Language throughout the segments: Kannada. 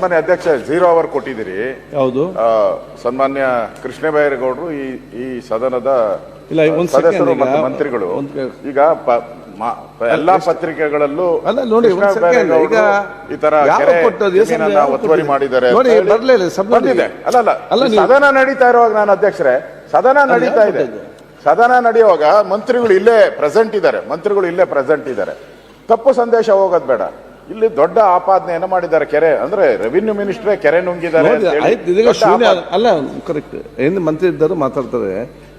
ಸನ್ಮಾನ್ಯ ಅಧ್ಯಕ್ಷ 0 ಅವರ್ ಕೊಟ್ಟಿದ್ದೀರಿ. ಹೌದು. ಸನ್ಮಾನ್ಯ ಕೃಷ್ಣ ಬೈರೇಗೌಡರು ಈ ಸದನದ ಸದಸ್ಯರು ಮತ್ತು ಮಂತ್ರಿಗಳು ಈಗ ಎಲ್ಲಾ ಪತ್ರಿಕೆಗಳಲ್ಲೂ ಈ ತರ ಒತ್ತುವರಿ ಮಾಡಿದ್ದಾರೆ. ಅಲ್ಲ ಸದನ ನಡೀತಾ ಇರುವಾಗ ನಾನು ಅಧ್ಯಕ್ಷರೇ ಸದನ ನಡೀತಾ ಇದೆ. ಸದನ ನಡೆಯುವಾಗ ಮಂತ್ರಿಗಳು ಇಲ್ಲೇ ಪ್ರೆಸೆಂಟ್ ಇದ್ದಾರೆ. ತಪ್ಪು ಸಂದೇಶ ಹೋಗೋದು ಬೇಡ. ಇಲ್ಲಿ ದೊಡ್ಡ ಆಪಾದನೆಯನ್ನು ಮಾಡಿದ್ದಾರೆ. ಕೆರೆ ಅಂದ್ರೆ ರೆವಿನ್ಯೂ ಮಿನಿಸ್ಟ್ರೇ ಕೆರೆ ನುಂಗಿದ್ದಾರೆ ಅಲ್ಲ. ಕರೆಕ್ಟ್ ಏನು ಮಂತ್ರಿ ಇದ್ದರು ಮಾತಾಡ್ತಾರೆ.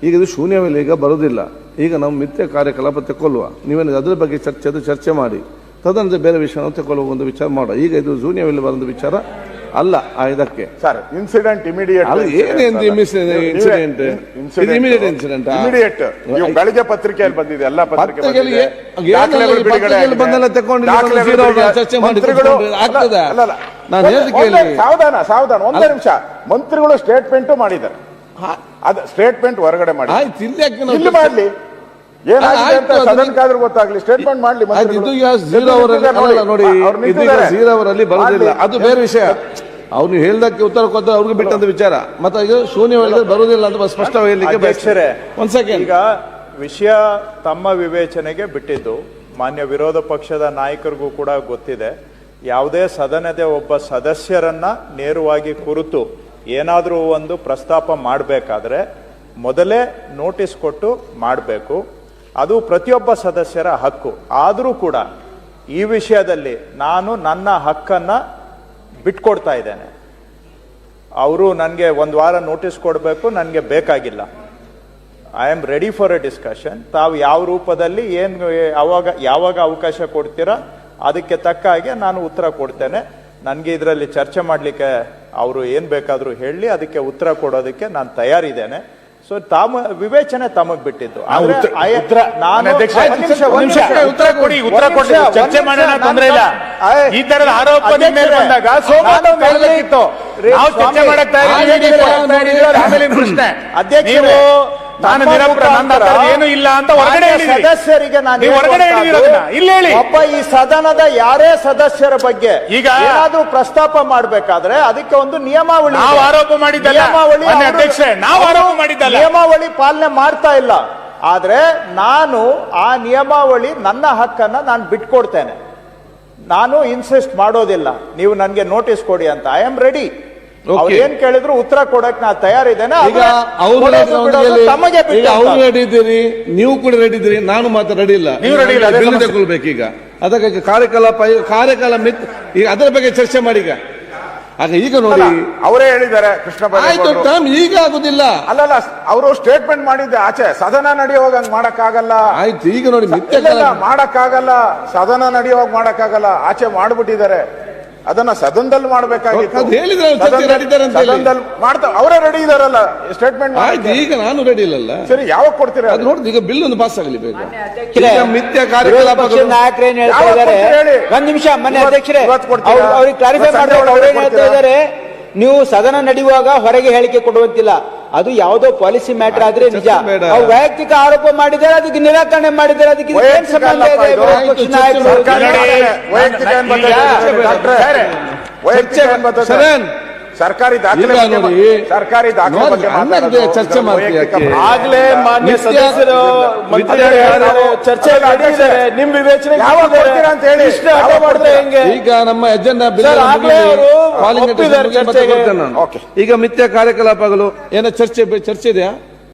ಈಗ ಇದು ಶೂನ್ಯವಿಲ್ಲ, ಈಗ ಬರೋದಿಲ್ಲ. ಈಗ ನಾವು ಮಿಥ್ಯ ಕಾರ್ಯಕಲಾಪ ತಗೊಳ್ಳುವ, ನೀವೇನು ಅದ್ರ ಬಗ್ಗೆ ಚರ್ಚೆ ಮಾಡಿ ತದನಂತರ ಬೇರೆ ವಿಷಯ ತಗೊಳ್ಳುವ ಒಂದು ವಿಚಾರ ಮಾಡುವ. ಈಗ ಇದು ಶೂನ್ಯವಿಲ್ಲ ಬರೋದು ವಿಚಾರ ಅಲ್ಲ. ಇದಕ್ಕೆ ಸರ್ ಇನ್ಸಿಡೆಂಟ್ ಇಮಿಡಿಯೇಟ್ ಬೆಳಿಗ್ಗೆ ಪತ್ರಿಕೆಯಲ್ಲಿ ಬಂದಿದೆ. ಎಲ್ಲ ಪತ್ರಿಕೆಗಳಿಗೆ ಸಾವಧಾನ ಒಂದೇ ನಿಮಿಷ. ಮಂತ್ರಿಗಳು ಸ್ಟೇಟ್ಮೆಂಟ್ ಮಾಡಿದ್ದಾರೆ. ಅದು ಸ್ಟೇಟ್ಮೆಂಟ್ ಹೊರಗಡೆ ಮಾಡಿ ಮಾಡ್ಲಿ, ಏನಾಗಿದೆ ಅಂತ ಸದನಕ್ಕಾದ್ರೂ ಗೊತ್ತಾಗ್ಲಿ. ಸ್ಟೇಟ್ಮೆಂಟ್ ಮಾಡ್ಲಿ. ಅವರಲ್ಲಿ ಬರೋದಿಲ್ಲ, ಅದು ಬೇರೆ ವಿಷಯ. ಅವ್ರು ಹೇಳ್ದಕ್ಕೆ ಉತ್ತರ ಕೊಡ್ತಾರೆ, ಅವ್ರಿಗೆ ಬಿಟ್ಟಂತ ವಿಚಾರ. ಮತ್ತೆ ಈಗ ಶೂನ್ಯ ಬರುವುದಿಲ್ಲ ಅಂತ ಸ್ಪಷ್ಟ ಹೇಳಲಿಕ್ಕೆ ಒಂದ್ ಸೆಕೆಂಡ್. ಈಗ ವಿಷಯ ತಮ್ಮ ವಿವೇಚನೆಗೆ ಬಿಟ್ಟಿದ್ದು. ಮಾನ್ಯ ವಿರೋಧ ಪಕ್ಷದ ನಾಯಕರಿಗೂ ಕೂಡ ಗೊತ್ತಿದೆ. ಯಾವುದೇ ಸದನದ ಒಬ್ಬ ಸದಸ್ಯರನ್ನ ನೇರವಾಗಿ ಕುರಿತು ಏನಾದರೂ ಒಂದು ಪ್ರಸ್ತಾಪ ಮಾಡಬೇಕಾದ್ರೆ ಮೊದಲೇ ನೋಟಿಸ್ ಕೊಟ್ಟು ಮಾಡಬೇಕು. ಅದು ಪ್ರತಿಯೊಬ್ಬ ಸದಸ್ಯರ ಹಕ್ಕು. ಆದರೂ ಕೂಡ ಈ ವಿಷಯದಲ್ಲಿ ನಾನು ನನ್ನ ಹಕ್ಕನ್ನು ಬಿಟ್ಕೊಡ್ತಾ ಇದ್ದೇನೆ. ಅವರು ನನಗೆ ಒಂದು ವಾರ ನೋಟಿಸ್ ಕೊಡಬೇಕು, ನನಗೆ ಬೇಕಾಗಿಲ್ಲ. I am ready for A discussion. ತಾವು ಯಾವ ರೂಪದಲ್ಲಿ ಯಾವಾಗ ಅವಕಾಶ ಕೊಡ್ತೀರಾ ಅದಕ್ಕೆ ತಕ್ಕ ಹಾಗೆ ನಾನು ಉತ್ತರ ಕೊಡ್ತೇನೆ. ನನಗೆ ಇದರಲ್ಲಿ ಚರ್ಚೆ ಮಾಡಲಿಕ್ಕೆ ಅವರು ಏನು ಬೇಕಾದರೂ ಹೇಳಿ, ಅದಕ್ಕೆ ಉತ್ತರ ಕೊಡೋದಕ್ಕೆ ನಾನು ತಯಾರಿದ್ದೇನೆ. ಸೊ ವಿವೇಚನೆ ತಮಗ್ ಬಿಟ್ಟಿದ್ದು. ಚರ್ಚೆ ಮಾಡೋಣ, ತೊಂದರೆ ಇಲ್ಲ. ಈ ತರದ ಆರೋಪ ಏನು ಇಲ್ಲ ಅಂತ ಸದಸ್ಯರಿಗೆ ಒಬ್ಬ ಈ ಸದನದ ಯಾರೇ ಸದಸ್ಯರ ಬಗ್ಗೆ ಈಗ ಏನಾದ್ರೂ ಪ್ರಸ್ತಾಪ ಮಾಡಬೇಕಾದ್ರೆ ಅದಕ್ಕೆ ಒಂದು ನಿಯಮಾವಳಿ ಆರೋಪ ಮಾಡಿದ್ದಲ್ಲ. ನಿಯಮಾವಳಿ ಪಾಲನೆ ಮಾಡ್ತಾ ಇಲ್ಲ. ಆದ್ರೆ ನಾನು ಆ ನಿಯಮಾವಳಿ ನನ್ನ ಹಕ್ಕನ್ನ ನಾನು ಬಿಟ್ಕೊಡ್ತೇನೆ. ನಾನು ಇನ್ಸಿಸ್ಟ್ ಮಾಡೋದಿಲ್ಲ ನೀವು ನನಗೆ ನೋಟಿಸ್ ಕೊಡಿ ಅಂತ. I am ready. ಅವ್ರು ಏನ್ ಕೇಳಿದ್ರು ಉತ್ತರ ಕೊಡಕ್ ನಾ ತಯಾರಿದ್ದೇನೆ. ಅವ್ರು ರೆಡಿ ಇದ್ದೀರಿ, ನೀವು ಕೂಡ ರೆಡಿ ಇದ್ದೀರಿ, ನಾನು ಮಾತ್ರ ರೆಡಿ ಇಲ್ಲ. ತಗೊಳ್ಬೇಕೀಗ ಅದಕ್ಕೆ ಕಾರ್ಯಕಾಲ ಈಗ ಅದರ ಬಗ್ಗೆ ಚರ್ಚೆ ಮಾಡಿ. ಈಗ ನೋಡಿ ಅವರೇ ಹೇಳಿದ್ದಾರೆ ಕೃಷ್ಣ ಬೈರೇಗೌಡರು. ಈಗ ಆಗುದಿಲ್ಲ. ಅಲ್ಲಲ್ಲ, ಅವರು ಸ್ಟೇಟ್ಮೆಂಟ್ ಮಾಡಿದ್ದೆ ಆಚೆ ಸದನ ನಡೆಯುವಾಗ ಹಂಗ್ ಮಾಡಕ್ಕಾಗಲ್ಲ. ಆಯ್ತು, ಈಗ ನೋಡಿ ಮಾಡಕ್ಕಾಗಲ್ಲ, ಸದನ ನಡೆಯುವಾಗ ಮಾಡಕ್ಕಾಗಲ್ಲ. ಆಚೆ ಮಾಡ್ಬಿಟ್ಟಿದ್ದಾರೆ. ಅದನ್ನ ಸದನದಲ್ಲಿ ಮಾಡಬೇಕಾಗಿತ್ತು. ಅವರೇ ರೆಡಿ ಇದಾರಲ್ಲ ಸ್ಟೇಟ್ಮೆಂಟ್. ಈಗ ನಾನು ರೆಡಿ ಇಲ್ಲ. ಸರಿ, ಯಾವಾಗ ಕೊಡ್ತೀರಾ ಅದು ನೋಡಿ. ಈಗ ಬಿಲ್ ಒಂದು ಪಾಸ್ ಆಗಲಿ ಬೇಗ. ಮಿಥ್ಯ ಕಾರ್ಯಕಲಾಪಗಳು ನಾಯಕರು ಏನ್ ಹೇಳ್ತಾ ಇದ್ದಾರೆ, ಒಂದ್ ನಿಮಿಷ ಮನೆ ಅಧ್ಯಕ್ಷರೇ ಅವ್ರಿಗೆ ಕ್ಲಾರಿಫೈ ಮಾಡ್ಬೇಕು. ಅವ್ರೇನ್ ಹೇಳ್ತಾ ಇದ್ದಾರೆ, ನೀವು ಸದನ ನಡೆಯುವಾಗ ಹೊರಗೆ ಹೇಳಿಕೆ ಕೊಡುವಂತಿಲ್ಲ. ಅದು ಯಾವುದೋ ಪಾಲಿಸಿ ಮ್ಯಾಟರ್ ಆದ್ರೆ ನಿಜ. ಅವ್ರು ವೈಯಕ್ತಿಕ ಆರೋಪ ಮಾಡಿದ್ದಾರೆ, ಅದಕ್ಕೆ ನಿರಾಕರಣೆ ಮಾಡಿದ್ದಾರೆ. ಅದಕ್ಕೆ ಏನ್ ಸಂಬಂಧ ಇದೆ? ಸರ್ಕಾರಿ ದಾಖಲೆ ಚರ್ಚೆ ಆಗ್ಲೇ ಮಾನ್ಯ ಸದಸ್ಯರು ಚರ್ಚೆ ನಿಮ್ ವಿವೇಚನೆ ಅಂತ ಹೇಳಿ ಹೆಂಗೆ? ಈಗ ನಮ್ಮ ಎಜೆಂಡಾ ಈಗ ಮಿಥ್ಯ ಕಾರ್ಯಕಲಾಪಗಳು ಏನೋ ಚರ್ಚೆ ಇದೆಯಾ?